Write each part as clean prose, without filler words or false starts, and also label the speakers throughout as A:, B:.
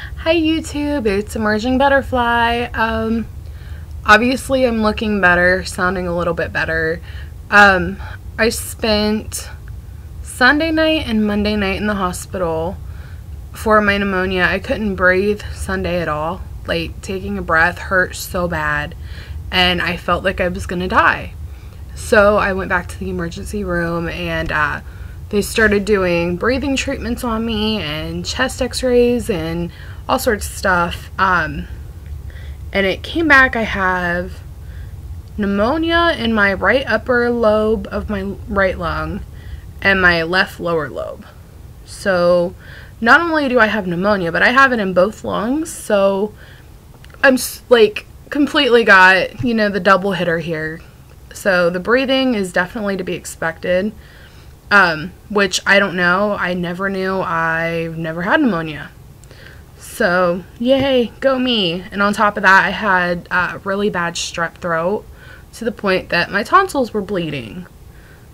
A: Hi YouTube, it's Emerging Butterfly. Obviously I'm looking better, sounding a little bit better. I spent Sunday night and Monday night in the hospital for my pneumonia. I couldn't breathe Sunday at all. Like, taking a breath hurt so bad, and I felt like I was gonna die. So I went back to the emergency room, and they started doing breathing treatments on me and chest x-rays and all sorts of stuff. And it came back I have pneumonia in my right upper lobe of my right lung and my left lower lobe. So not only do I have pneumonia, but I have it in both lungs. So I'm like completely got, you know, the double hitter here. So the breathing is definitely to be expected, which I don't know. I never knew. I've never had pneumonia. So yay, go me. And on top of that, I had really bad strep throat to the point that my tonsils were bleeding.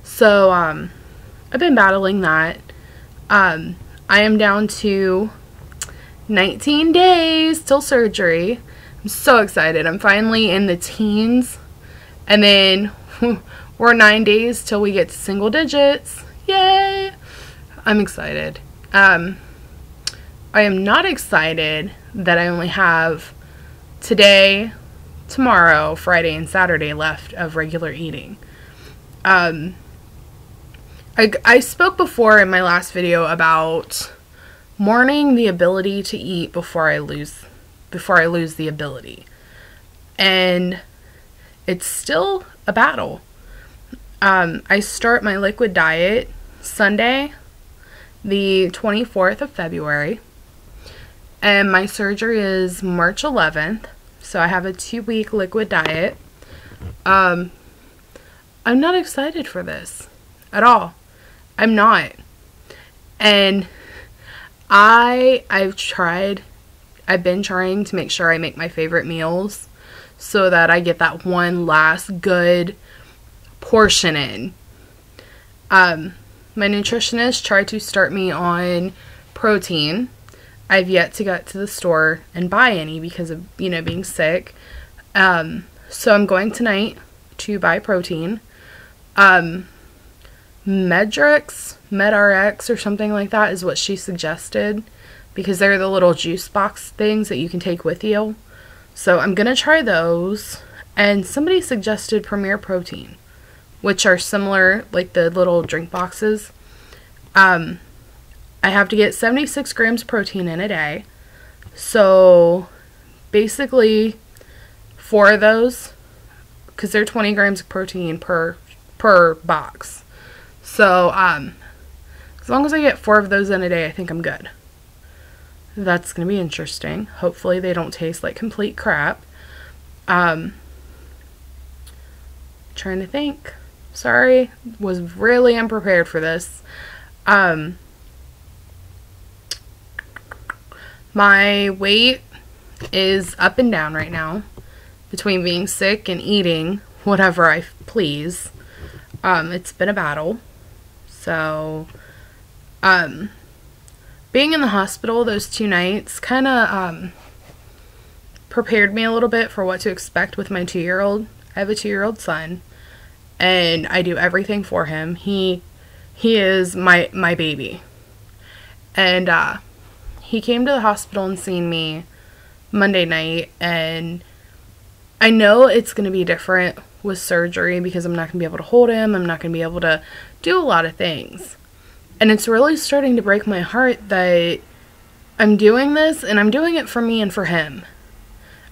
A: So I've been battling that. I am down to 19 days till surgery. I'm so excited. I'm finally in the teens. And then we're 9 days till we get to single digits. Yay! I'm excited. I am not excited that I only have today, tomorrow, Friday, and Saturday left of regular eating. I spoke before in my last video about mourning the ability to eat before I lose the ability. And it's still a battle. I start my liquid diet Sunday, the 24th of February. And my surgery is March 11th. So I have a 2-week liquid diet. I'm not excited for this at all. I'm not. And I've been trying to make sure I make my favorite meals so that I get that one last good portion in. My nutritionist tried to start me on protein. I've yet to get to the store and buy any because of, you know, being sick. So I'm going tonight to buy protein. MedRx or something like that is what she suggested, because they're the little juice box things that you can take with you. So I'm gonna try those. And somebody suggested Premier Protein, which are similar, like the little drink boxes. I have to get 76 grams protein in a day. So basically 4 of those, because they're 20 grams of protein per box. So as long as I get 4 of those in a day, I think I'm good. That's going to be interesting. Hopefully they don't taste like complete crap. Trying to think. Sorry, was really unprepared for this. My weight is up and down right now between being sick and eating whatever I please. It's been a battle. So, being in the hospital those 2 nights kind of prepared me a little bit for what to expect with my 2-year-old. I have a 2-year-old son, and I do everything for him. He is my baby. And he came to the hospital and seen me Monday night, and I know it's going to be different with surgery because I'm not going to be able to hold him. I'm not going to be able to do a lot of things. And it's really starting to break my heart that I'm doing this, and I'm doing it for me and for him.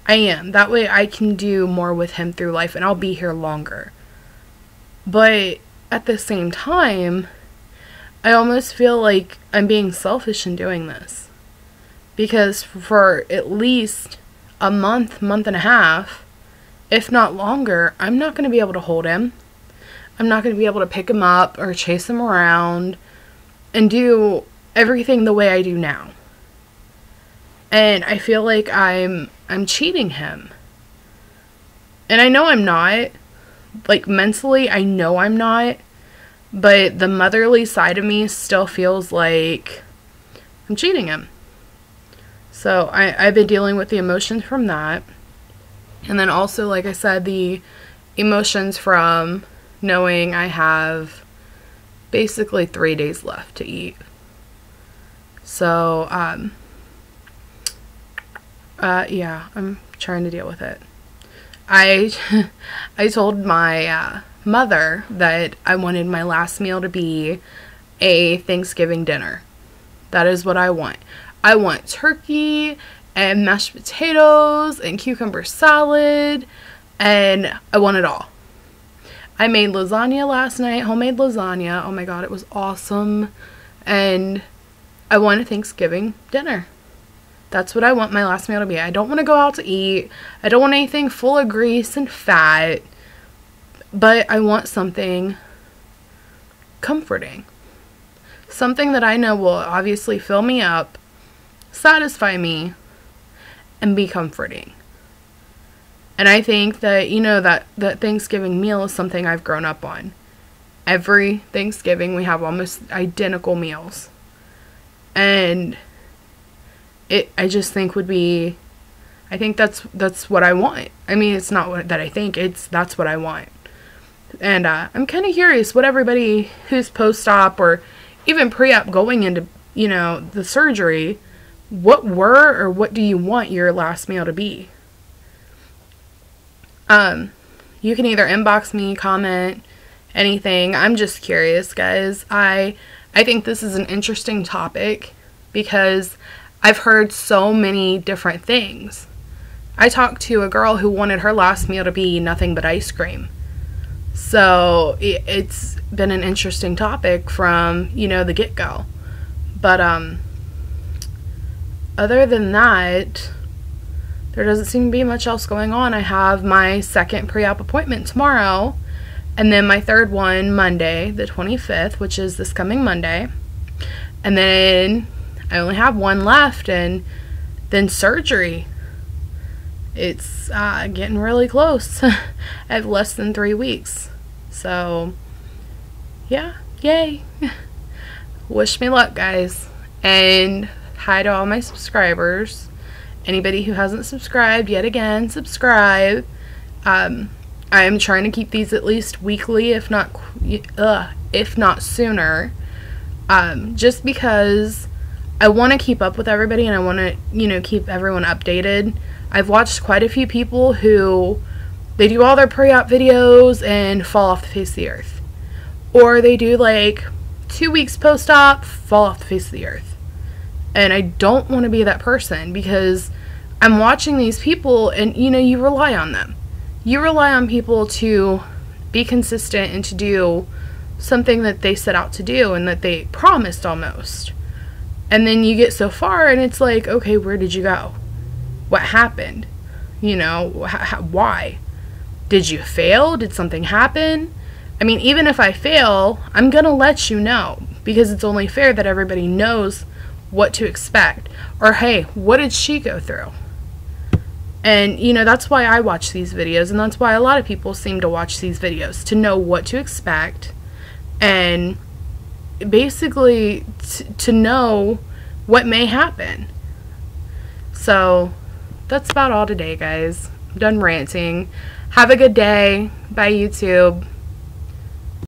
A: I am. That way I can do more with him through life, and I'll be here longer. But at the same time, I almost feel like I'm being selfish in doing this. Because for at least a month and a half, if not longer, I'm not going to be able to hold him. I'm not going to be able to pick him up or chase him around and do everything the way I do now. And I feel like I'm cheating him. And I know I'm not. Like, mentally, I know I'm not. But the motherly side of me still feels like I'm cheating him. So I've been dealing with the emotions from that. And then also, like I said, the emotions from knowing I have basically 3 days left to eat. So, yeah, I'm trying to deal with it. I told my mother that I wanted my last meal to be a Thanksgiving dinner. That is what I want. I want turkey and mashed potatoes and cucumber salad, and I want it all. I made lasagna last night, homemade lasagna. Oh my god, it was awesome. And I want a Thanksgiving dinner. That's what I want my last meal to be. I don't want to go out to eat. I don't want anything full of grease and fat. But I want something comforting. Something that I know will obviously fill me up, satisfy me, and be comforting. And I think that, you know, that Thanksgiving meal is something I've grown up on. Every Thanksgiving we have almost identical meals. And I just think would be, I think that's what I want. I mean, it's not what that I think, that's what I want. And I'm kind of curious what everybody who's post-op or even pre-op going into, you know, the surgery, what do you want your last meal to be? You can either inbox me, comment, anything. I'm just curious, guys. I think this is an interesting topic because I've heard so many different things. I talked to a girl who wanted her last meal to be nothing but ice cream. So it's been an interesting topic from, you know, the get-go. But other than that, there doesn't seem to be much else going on. I have my second pre-op appointment tomorrow, and then my third one Monday, the 25th, which is this coming Monday. And then I only have one left, and then surgery. It's getting really close. I have less than 3 weeks. So, yeah, yay. Wish me luck, guys. And hi to all my subscribers. Anybody who hasn't subscribed, yet again, subscribe. I am trying to keep these at least weekly, if not sooner. Just because I want to keep up with everybody and I want to, you know, keep everyone updated. I've watched quite a few people who, they do all their pre-op videos and fall off the face of the earth. Or they do like 2 weeks post-op, fall off the face of the earth. And I don't want to be that person because I'm watching these people and, you know, you rely on them. You rely on people to be consistent and to do something that they set out to do and that they promised almost. And then you get so far and it's like, okay, where did you go? What happened? You know, why? Did you fail? Did something happen? I mean, even if I fail, I'm gonna let you know because it's only fair that everybody knows what to expect. Or, hey, what did she go through? And, you know, that's why I watch these videos, and that's why a lot of people seem to watch these videos, to know what to expect and basically to know what may happen. So that's about all today, guys. I'm done ranting. Have a good day. Bye, YouTube.